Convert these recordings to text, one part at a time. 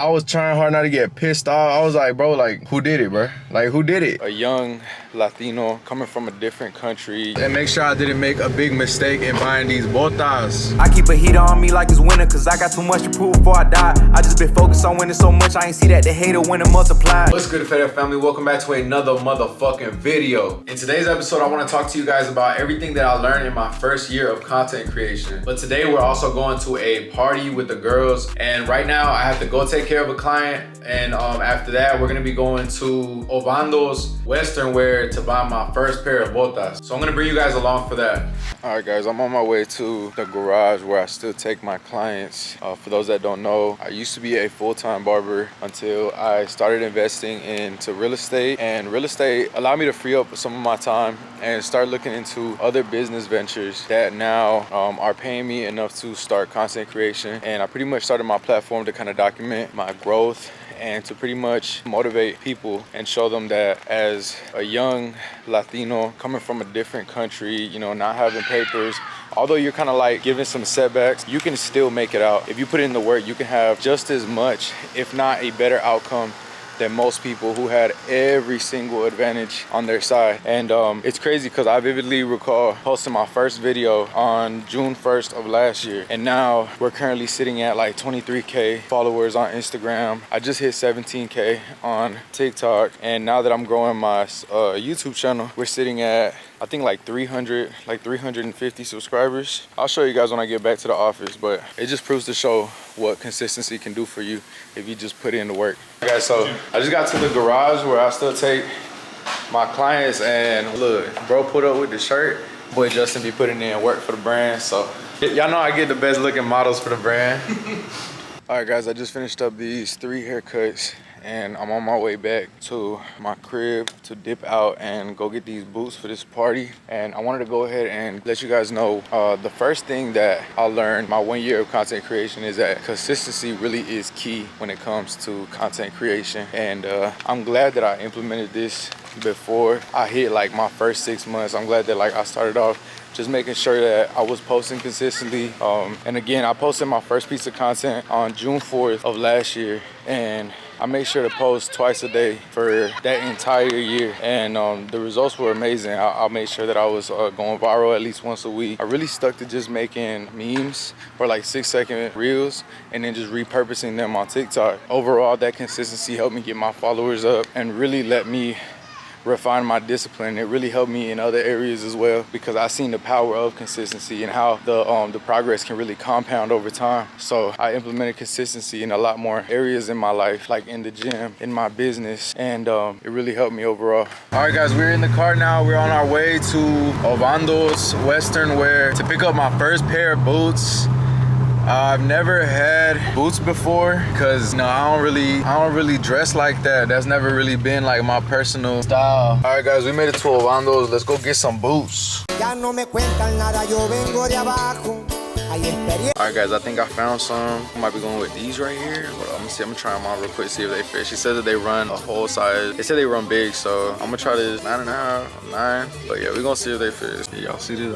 I was trying hard not to get pissed off. I was like, bro, like, who did it, bro? Like, who did it? A young Latino coming from a different country. And make sure I didn't make a big mistake in buying these botas. I keep a heater on me like it's winter, cause I got too much to prove before I die. I just been focused on winning so much, I ain't see that the hater when it multiplied. What's good, Fed family? Welcome back to another motherfucking video. In today's episode, I want to talk to you guys about everything that I learned in my first year of content creation. But today we're also going to a party with the girls. And right now I have to go take care of a client. And after that, we're gonna be going to Obándo's Western Wear to buy my first pair of botas. So I'm gonna bring you guys along for that. All right, guys, I'm on my way to the garage where I still take my clients. For those that don't know, I used to be a full-time barber until I started investing into real estate. And real estate allowed me to free up some of my time and start looking into other business ventures that now are paying me enough to start content creation. And I pretty much started my platform to kind of document my growth and to pretty much motivate people and show them that as a young Latino coming from a different country, you know, not having papers, although you're kind of like given some setbacks, you can still make it out. If you put in the work, you can have just as much, if not a better outcome than most people who had every single advantage on their side. And it's crazy because I vividly recall posting my first video on June 1st of last year. And now we're currently sitting at like 23K followers on Instagram. I just hit 17K on TikTok. And now that I'm growing my YouTube channel, we're sitting at, I think like 350 subscribers. I'll show you guys when I get back to the office, but it just proves to show what consistency can do for you if you just put in the work. Okay, so I just got to the garage where I still take my clients, and look, bro put up with the shirt. Boy Justin be putting in work for the brand, so y'all know I get the best looking models for the brand. All right, guys, I just finished up these 3 haircuts and I'm on my way back to my crib to dip out and go get these boots for this party. And I wanted to go ahead and let you guys know the first thing that I learned my 1 year of content creation is that consistency really is key when it comes to content creation. And I'm glad that I implemented this before I hit like my first 6 months. I'm glad that like I started off just making sure that I was posting consistently. And again, I posted my first piece of content on June 4th of last year, and I made sure to post twice a day for that entire year. And the results were amazing. I made sure that I was going viral at least once a week. I really stuck to just making memes or like 6-second reels and then just repurposing them on TikTok. Overall, that consistency helped me get my followers up and really let me refine my discipline. It really helped me in other areas as well, because I seen the power of consistency and how the progress can really compound over time. So I implemented consistency in a lot more areas in my life, like in the gym, in my business, and it really helped me overall. All right, guys, we're in the car now. We're on our way to Obándo's Western Wear to pick up my first pair of boots. I've never had boots before because I don't really dress like that. That's never really been like my personal style. All right, guys, we made it to Obándo's. Let's go get some boots. All right, guys, I think I found some. I might be going with these right here. Hold on, I'm gonna try them on real quick, see if they fit. She said that they run a whole size. They said they run big, so I'm gonna try this 9.5, 9. But yeah, we're gonna see if they fit. Y'all see this?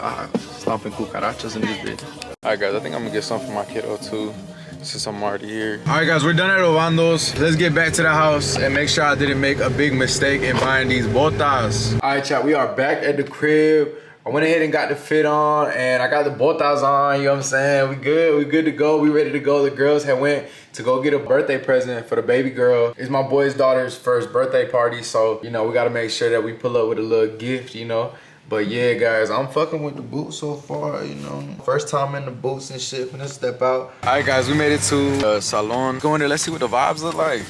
Stomping cucarachas in this bitch. All right, guys, I think I'm gonna get some for my kiddo too, since I'm already here. All right, guys, we're done at Obándo's. Let's get back to the house and make sure I didn't make a big mistake in buying these botas. All right, chat, we are back at the crib. I went ahead and got the fit on, and I got the botas on, you know what I'm saying? We good to go, we ready to go. The girls had went to go get a birthday present for the baby girl. It's my boy's daughter's first birthday party, so, you know, we gotta make sure that we pull up with a little gift, you know? But yeah, guys, I'm fucking with the boots so far, you know. First time in the boots and shit, finna step out. All right, guys, we made it to Salon. Go in there, let's see what the vibes look like.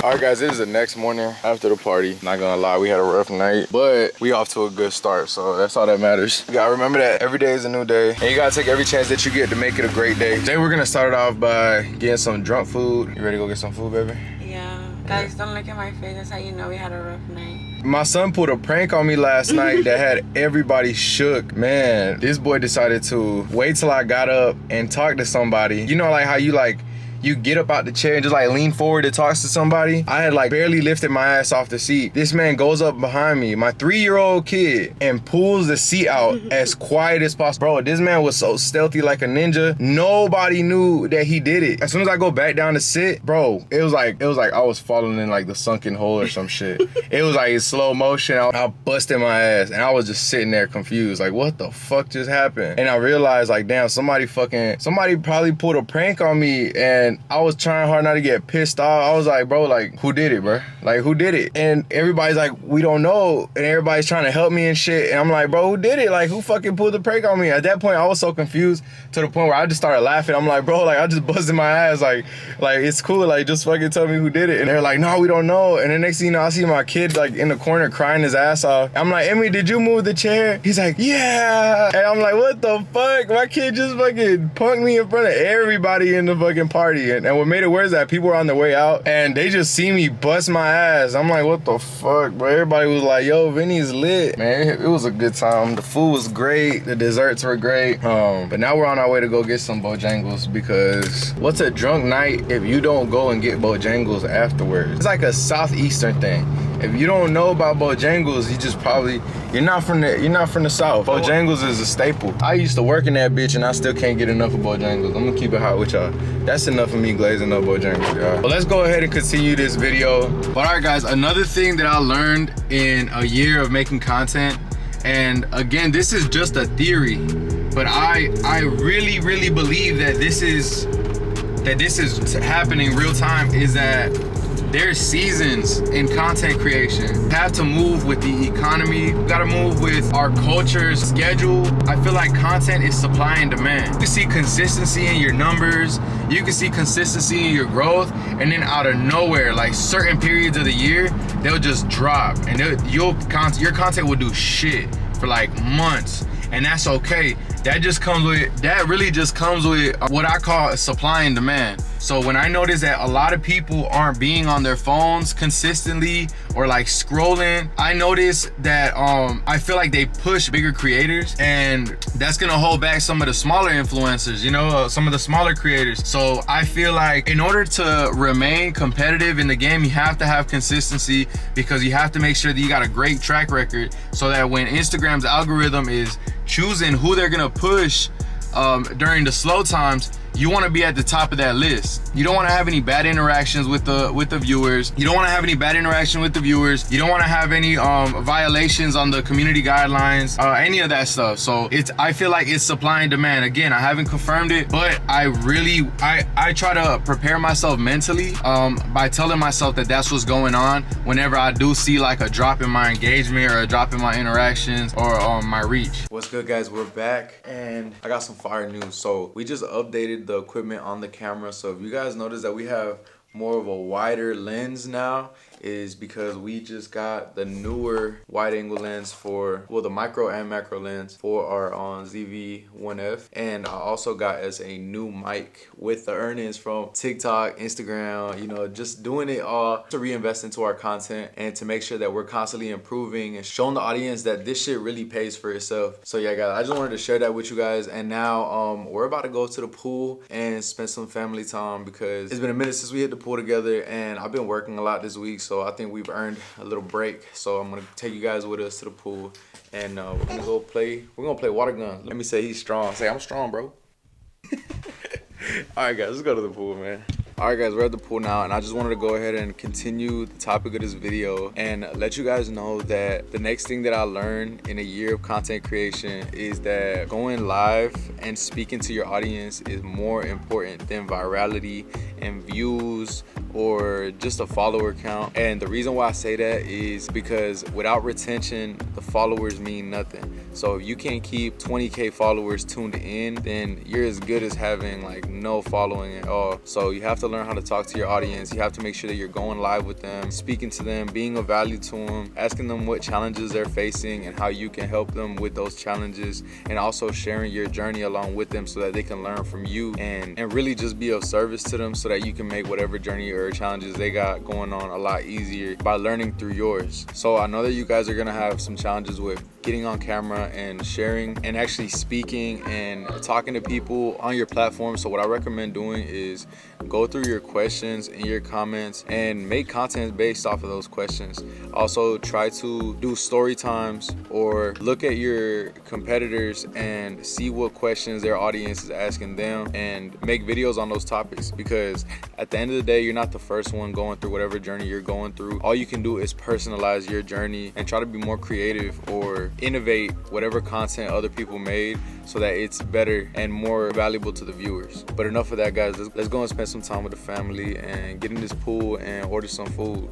All right, guys, this is the next morning after the party. Not gonna lie, we had a rough night, but we off to a good start, so that's all that matters. You gotta remember that every day is a new day, and you gotta take every chance that you get to make it a great day. Today, we're gonna start it off by getting some drunk food. You ready to go get some food, baby? Yeah. Guys, don't look at my face. That's how you know we had a rough night. My son pulled a prank on me last night that had everybody shook. Man, this boy decided to wait till I got up and talk to somebody. You know, like how you like you get up out the chair and just like lean forward to talk to somebody. I had like barely lifted my ass off the seat. This man goes up behind me, my 3-year-old kid, and pulls the seat out as quiet as possible. Bro, this man was so stealthy like a ninja. Nobody knew that he did it. As soon as I go back down to sit, bro, it was like I was falling in like the sunken hole or some shit. It was like in slow motion. I busted my ass and I was just sitting there confused. Like, what the fuck just happened? And I realized like, damn, somebody probably pulled a prank on me, and I was trying hard not to get pissed off. I was like, bro, like, who did it, bro? Like, who did it? And everybody's like, we don't know. And everybody's trying to help me and shit. And I'm like, bro, who did it? Like, who fucking pulled the prank on me? At that point, I was so confused to the point where I just started laughing. I'm like, bro, like, I just busted my ass. Like it's cool. Like, just fucking tell me who did it. And they're like, no, we don't know. And the next thing you know, I see my kid like in the corner crying his ass off. I'm like, Emmy, did you move the chair? He's like, yeah. And I'm like, what the fuck? My kid just fucking punked me in front of everybody in the fucking party. And what made it worse is that people were on their way out and they just see me bust my ass. I'm like, what the fuck, bro? Everybody was like, yo, Vinny's lit. Man, it was a good time. The food was great. The desserts were great. But now we're on our way to go get some Bojangles, because what's a drunk night if you don't go and get Bojangles afterwards? It's like a Southeastern thing. If you don't know about Bojangles, you just probably, you're not from the South. Bojangles is a staple. I used to work in that bitch and I still can't get enough of Bojangles. I'm gonna keep it hot with y'all. That's enough of me glazing up Bojangles, y'all. Well, let's go ahead and continue this video. But all right, guys, another thing that I learned in a year of making content, and again, this is just a theory, but I really, really believe that this is happening real time, is that there's seasons in content creation. You have to move with the economy. You gotta move with our culture's schedule. I feel like content is supply and demand. You can see consistency in your numbers. You can see consistency in your growth. And then out of nowhere, like certain periods of the year, they'll just drop. And your content will do shit for like months. And that's okay. That really just comes with what I call supply and demand. So when I notice that a lot of people aren't being on their phones consistently or like scrolling, I notice that I feel like they push bigger creators, and that's gonna hold back some of the smaller influencers, you know, some of the smaller creators. So I feel like in order to remain competitive in the game, you have to have consistency, because you have to make sure that you got a great track record, so that when Instagram's algorithm is choosing who they're gonna push during the slow times, you want to be at the top of that list. You don't want to have any bad interactions with the viewers. You don't want to have any bad interaction with the viewers. You don't want to have any violations on the community guidelines, any of that stuff. So I feel like it's supply and demand. Again, I haven't confirmed it, but I try to prepare myself mentally by telling myself that that's what's going on whenever I do see like a drop in my engagement or a drop in my interactions or my reach. What's good, guys? We're back and I got some fire news. So we just updated the equipment on the camera. So if you guys notice that we have more of a wider lens now, is because we just got the newer wide angle lens for, well, the micro and macro lens for our ZV-1F. And I also got us a new mic with the earnings from TikTok, Instagram, you know, just doing it all to reinvest into our content and to make sure that we're constantly improving and showing the audience that this shit really pays for itself. So yeah, guys, I just wanted to share that with you guys. And now we're about to go to the pool and spend some family time, because it's been a minute since we hit the pool together and I've been working a lot this week. So I think we've earned a little break. So I'm gonna take you guys with us to the pool, and we're gonna go play. We're gonna play water gun. Let me say he's strong. Say I'm strong, bro. All right, guys, let's go to the pool, man. All right, guys, we're at the pool now, and I just wanted to go ahead and continue the topic of this video and let you guys know that the next thing that I learned in a year of content creation is that going live and speaking to your audience is more important than virality and views or just a follower count. And the reason why I say that is because without retention, the followers mean nothing. So if you can't keep 20K followers tuned in, then you're as good as having like no following at all. So you have to to learn how to talk to your audience. You have to make sure that you're going live with them, speaking to them, being of value to them, asking them what challenges they're facing and how you can help them with those challenges, and also sharing your journey along with them so that they can learn from you and really just be of service to them so that you can make whatever journey or challenges they got going on a lot easier by learning through yours. So I know that you guys are gonna have some challenges with getting on camera and sharing and actually speaking and talking to people on your platform. So what I recommend doing is go through your questions and your comments and make content based off of those questions. Also try to do story times or look at your competitors and see what questions their audience is asking them and make videos on those topics, because at the end of the day, you're not the first one going through whatever journey you're going through. All you can do is personalize your journey and try to be more creative or innovate whatever content other people made so that it's better and more valuable to the viewers. But enough of that, guys. Let's go and spend some time with the family and get in this pool and order some food.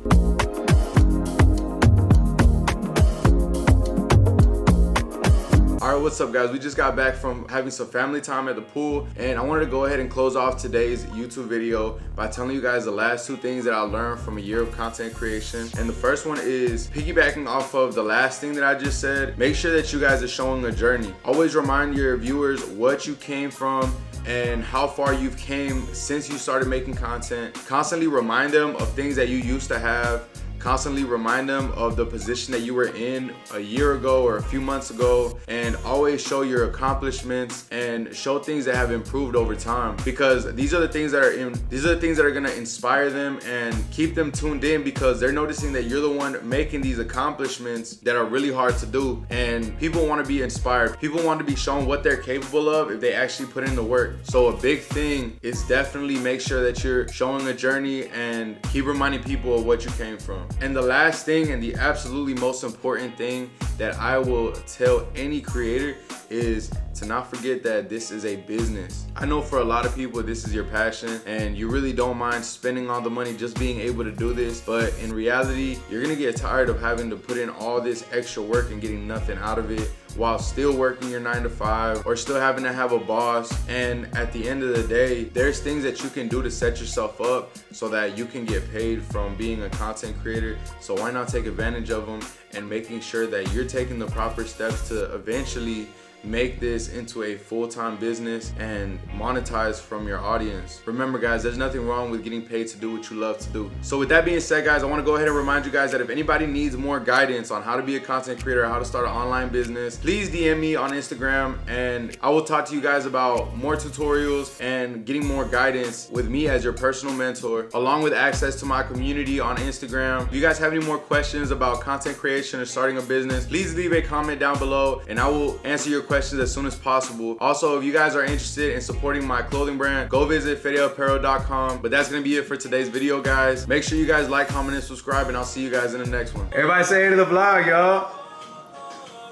All right, what's up, guys? We just got back from having some family time at the pool, and I wanted to go ahead and close off today's YouTube video by telling you guys the last two things that I learned from a year of content creation. And the first one is piggybacking off of the last thing that I just said. Make sure that you guys are showing a journey. Always remind your viewers what you came from and how far you've came since you started making content. Constantly remind them of things that you used to have. Constantly remind them of the position that you were in a year ago or a few months ago, and always show your accomplishments and show things that have improved over time, because these are the things that are gonna inspire them and keep them tuned in, because they're noticing that you're the one making these accomplishments that are really hard to do, and people want to be inspired. People want to be shown what they're capable of if they actually put in the work. So a big thing is definitely make sure that you're showing a journey and keep reminding people of what you came from. And the last thing, and the absolutely most important thing that I will tell any creator, is to not forget that this is a business. I know for a lot of people this is your passion and you really don't mind spending all the money just being able to do this, but in reality you're gonna get tired of having to put in all this extra work and getting nothing out of it while still working your 9 to 5 or still having to have a boss. And at the end of the day, there's things that you can do to set yourself up so that you can get paid from being a content creator. So why not take advantage of them and making sure that you're taking the proper steps to eventually make this into a full-time business and monetize from your audience. Remember, guys, there's nothing wrong with getting paid to do what you love to do. So with that being said, guys, I want to go ahead and remind you guys that if anybody needs more guidance on how to be a content creator, how to start an online business, please DM me on Instagram and I will talk to you guys about more tutorials and getting more guidance with me as your personal mentor, along with access to my community on Instagram. If you guys have any more questions about content creation or starting a business, please leave a comment down below and I will answer your questions as soon as possible. Also, if you guys are interested in supporting my clothing brand, go visit fedeapparel.com. But that's gonna be it for today's video, guys. Make sure you guys like, comment, and subscribe, and I'll see you guys in the next one. Everybody say hey to the vlog, y'all.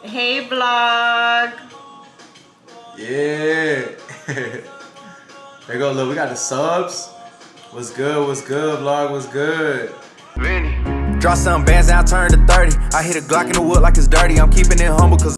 Hey, vlog. Yeah. There you go, look, we got the subs. What's good, vlog, what's good? Draw some bands, now turn to 30. I hit a Glock in the wood like it's dirty. I'm keeping it humble cause